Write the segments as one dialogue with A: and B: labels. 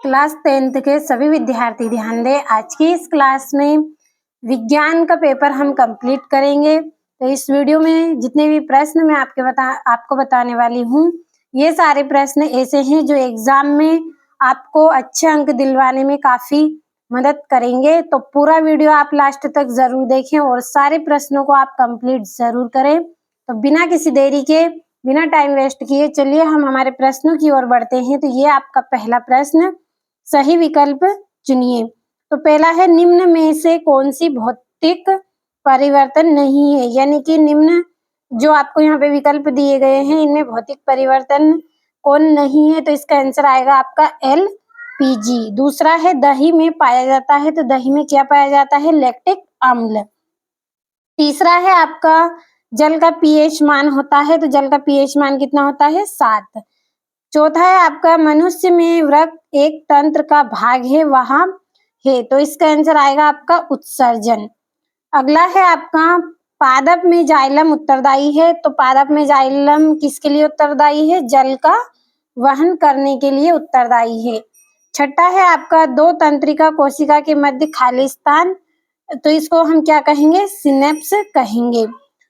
A: Class 10th के सभी विद्यार्थी ध्यान दें। आज की इस क्लास में विज्ञान का पेपर हम कंप्लीट करेंगे। तो इस वीडियो में जितने भी प्रश्न मैं आपको बताने वाली हूँ, ये सारे प्रश्न ऐसे हैं जो एग्जाम में आपको अच्छे अंक दिलवाने में काफी मदद करेंगे। तो पूरा वीडियो आप लास्ट तक जरूर देखें और सारे प्रश्नों को आप कंप्लीट जरूर करें। तो बिना किसी देरी के, बिना टाइम वेस्ट किए, चलिए हम हमारे प्रश्नों की ओर बढ़ते हैं। तो ये आपका पहला प्रश्न, सही विकल्प चुनिए। तो पहला है, निम्न में से कौन सी भौतिक परिवर्तन नहीं है, यानी कि निम्न जो आपको यहाँ पे विकल्प दिए गए हैं इनमें भौतिक परिवर्तन कौन नहीं है। तो इसका आंसर आएगा आपका LPG। दूसरा है, दही में पाया जाता है। तो दही में क्या पाया जाता है? लैक्टिक अम्ल। तीसरा है आपका, जल का pH मान होता है। तो जल का pH मान कितना होता है? 7। चौथा है आपका, मनुष्य में वृक्क एक तंत्र का भाग है, वहां है। तो इसका आंसर आएगा आपका उत्सर्जन। अगला है आपका, पादप में जाइलम उत्तरदायी है। तो पादप में जाइलम किसके लिए उत्तरदायी है? जल का वहन करने के लिए उत्तरदायी है। छठा है आपका, दो तंत्रिका कोशिका के मध्य खाली स्थान, तो इसको हम क्या कहेंगे? सिनेप्स कहेंगे।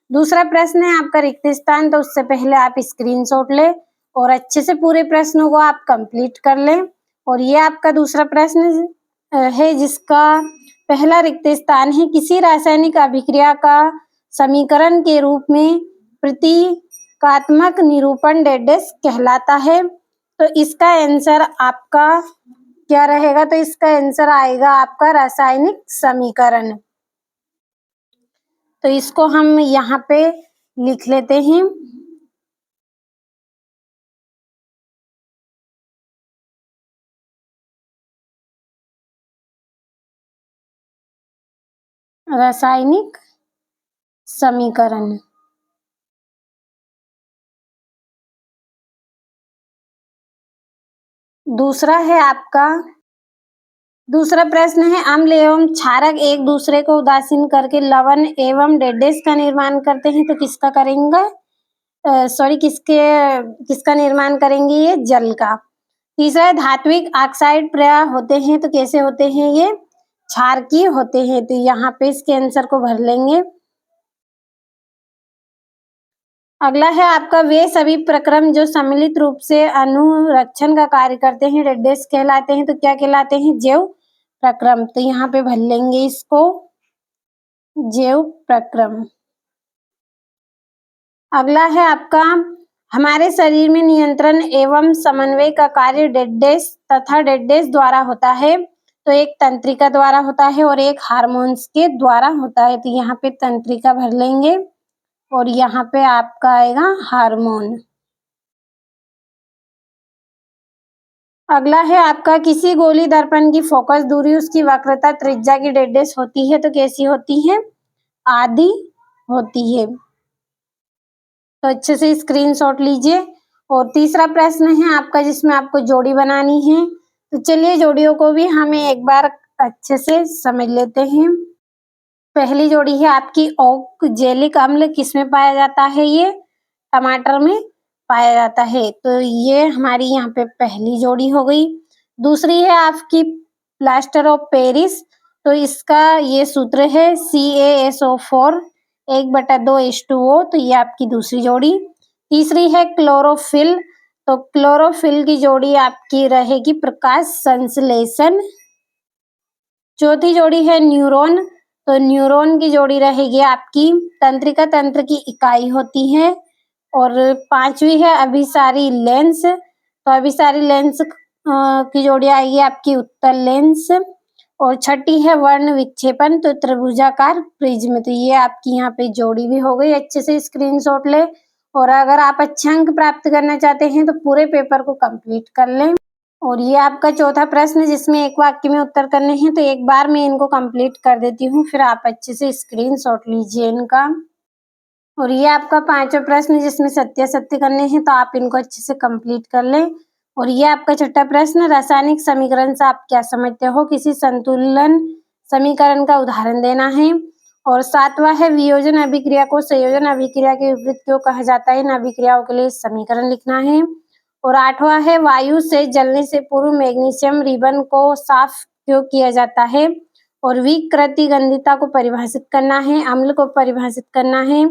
A: दूसरा प्रश्न है आपका, रिक्त स्थान। तो उससे पहले आप स्क्रीनशॉट ले और अच्छे से पूरे प्रश्नों को आप कंप्लीट कर लें। और ये आपका दूसरा प्रश्न है जिसका पहला रिक्त स्थान है, किसी रासायनिक अभिक्रिया का समीकरण के रूप में प्रतीकात्मक निरूपण डेडेस कहलाता है। तो इसका आंसर आपका क्या रहेगा? तो इसका आंसर आएगा आपका रासायनिक समीकरण। तो इसको हम यहाँ पे लिख लेते हैं। रासायनिक समीकरण। दूसरा है आपका, दूसरा प्रश्न है, अम्ल एवं क्षारक एक दूसरे को उदासीन करके लवण एवं डेडेस का निर्माण करते हैं। तो किसका करेंगे? किसका निर्माण करेंगे? ये जल का। तीसरा है, धात्विक ऑक्साइड प्राय होते हैं। तो कैसे होते हैं? ये क्षारकीय होते हैं। तो यहाँ पे इसके आंसर को भर लेंगे। अगला है आपका, वे सभी प्रक्रम जो सम्मिलित रूप से अनुरक्षण का कार्य करते हैं डेडेस कहलाते हैं। तो क्या कहलाते हैं? जैव प्रक्रम। तो यहाँ पे भर लेंगे इसको, जैव प्रक्रम। अगला है आपका, हमारे शरीर में नियंत्रण एवं समन्वय का कार्य डेडेस तथा डेडेस द्वारा होता है। तो एक तंत्रिका द्वारा होता है और एक हार्मोन्स के द्वारा होता है। तो यहाँ पे तंत्रिका भर लेंगे और यहाँ पे आपका आएगा हार्मोन। अगला है आपका, किसी गोली दर्पण की फोकस दूरी उसकी वक्रता त्रिज्या की डेडेस होती है। तो कैसी होती है? आधी होती है। तो अच्छे से स्क्रीनशॉट लीजिए। और तीसरा प्रश्न है आपका जिसमें आपको जोड़ी बनानी है। तो चलिए जोड़ियों को भी हमें एक बार अच्छे से समझ लेते हैं। पहली जोड़ी है आपकी, ऑक्जेलिक अम्ल किसमें पाया जाता है? ये टमाटर में पाया जाता है। तो ये हमारी यहाँ पे पहली जोड़ी हो गई। दूसरी है आपकी प्लास्टर ऑफ पेरिस। तो इसका ये सूत्र है CaSO4 1/2H2O। तो ये आपकी दूसरी जोड़ी। तीसरी है क्लोरोफिल। तो क्लोरोफिल की जोड़ी आपकी रहेगी प्रकाश संश्लेषण। चौथी जोड़ी है न्यूरॉन। तो न्यूरॉन की जोड़ी रहेगी आपकी तंत्रिका तंत्र की इकाई होती है। और पांचवी है अभिसारी लेंस। तो अभिसारी लेंस की जोड़ी आएगी आपकी उत्तल लेंस। और छठी है वर्ण विक्षेपण। तो त्रिभुजाकार प्रिज्म। तो ये आपकी यहाँ पे जोड़ी भी हो गई। अच्छे से स्क्रीनशॉट ले और अगर आप अच्छे अंक प्राप्त करना चाहते हैं तो पूरे पेपर को कंप्लीट कर लें। और ये आपका चौथा प्रश्न जिसमें एक वाक्य में उत्तर करने हैं। तो एक बार मैं इनको कंप्लीट कर देती हूँ, फिर आप अच्छे से स्क्रीनशॉट लीजिए इनका। और ये आपका पांचवा प्रश्न जिसमें सत्य सत्य करने हैं। तो आप इनको अच्छे से कंप्लीट कर लें। और ये आपका छठा प्रश्न, रासायनिक समीकरण से आप क्या समझते हो? किसी संतुलन समीकरण का उदाहरण देना है। और सातवां है, वियोजन अभिक्रिया को संयोजन अभिक्रिया के विपरीत क्यों कहा जाता है? इन अभिक्रियाओं के लिए समीकरण लिखना है। और 8वां है वायु से जलने से पूर्व मैग्नीशियम रिबन को साफ क्यों किया जाता है। और विकृतिगंधिता को परिभाषित करना है, अम्ल को परिभाषित करना है,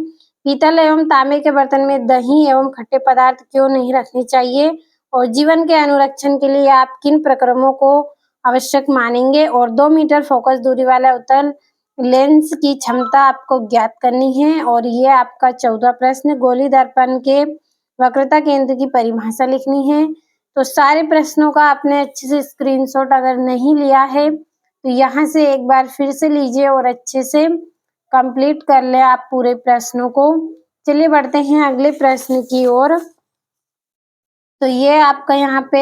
A: पीतल एवं तांबे के बर्तन में दही एवं खट्टे पदार्थ क्यों नहीं रखने चाहिए, और जीवन के अनुरक्षण के लिए आप किन प्रक्रमों को आवश्यक मानेंगे, और 2 मीटर फोकस दूरी वाला उत्तल लेंस की क्षमता आपको ज्ञात करनी है। और ये आपका 14वां प्रश्न, गोली दर्पण के वक्रता केंद्र की परिभाषा लिखनी है। तो सारे प्रश्नों का आपने अच्छे से स्क्रीनशॉट अगर नहीं लिया है तो यहाँ से एक बार फिर से लीजिए और अच्छे से कंप्लीट कर ले आप पूरे प्रश्नों को। चलिए बढ़ते हैं अगले प्रश्न की ओर। तो ये आपका यहाँ पे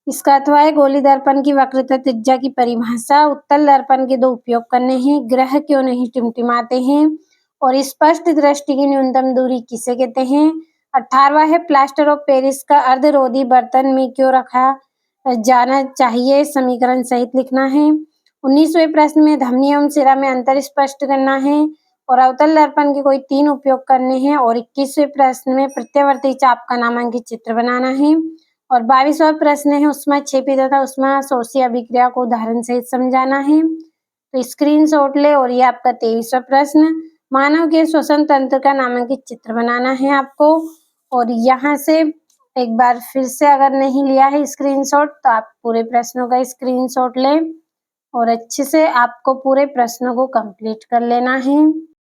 A: इसका अथवा है, गोली दर्पण की वक्रता त्रिज्या की परिभाषा, उत्तल दर्पण के 2 उपयोग करने हैं, ग्रह क्यों नहीं टिमटिमाते हैं, और स्पष्ट दृष्टि की न्यूनतम दूरी किसे कहते हैं। 18वां है, प्लास्टर ऑफ पेरिस का अर्धरोधी बर्तन में क्यों रखा जाना चाहिए, समीकरण सहित लिखना है। 19वें प्रश्न में धमनी एवं सिरा में अंतर स्पष्ट करना है, और अवतल दर्पण के कोई 3 उपयोग करने हैं। और 21वें प्रश्न में प्रत्यावर्ती चाप का नामांकित चित्र बनाना है। और 22वां प्रश्न है, ऊष्माक्षेपी तथा ऊष्माशोषी अभिक्रिया को उदाहरण सहित समझाना है। तो स्क्रीनशॉट ले। और ये आपका 23वां प्रश्न, मानव के श्वसन तंत्र का नामांकित चित्र बनाना है आपको। और यहाँ से एक बार फिर से अगर नहीं लिया है स्क्रीनशॉट तो आप पूरे प्रश्नों का स्क्रीनशॉट लें और अच्छे से आपको पूरे प्रश्नों को कंप्लीट कर लेना है।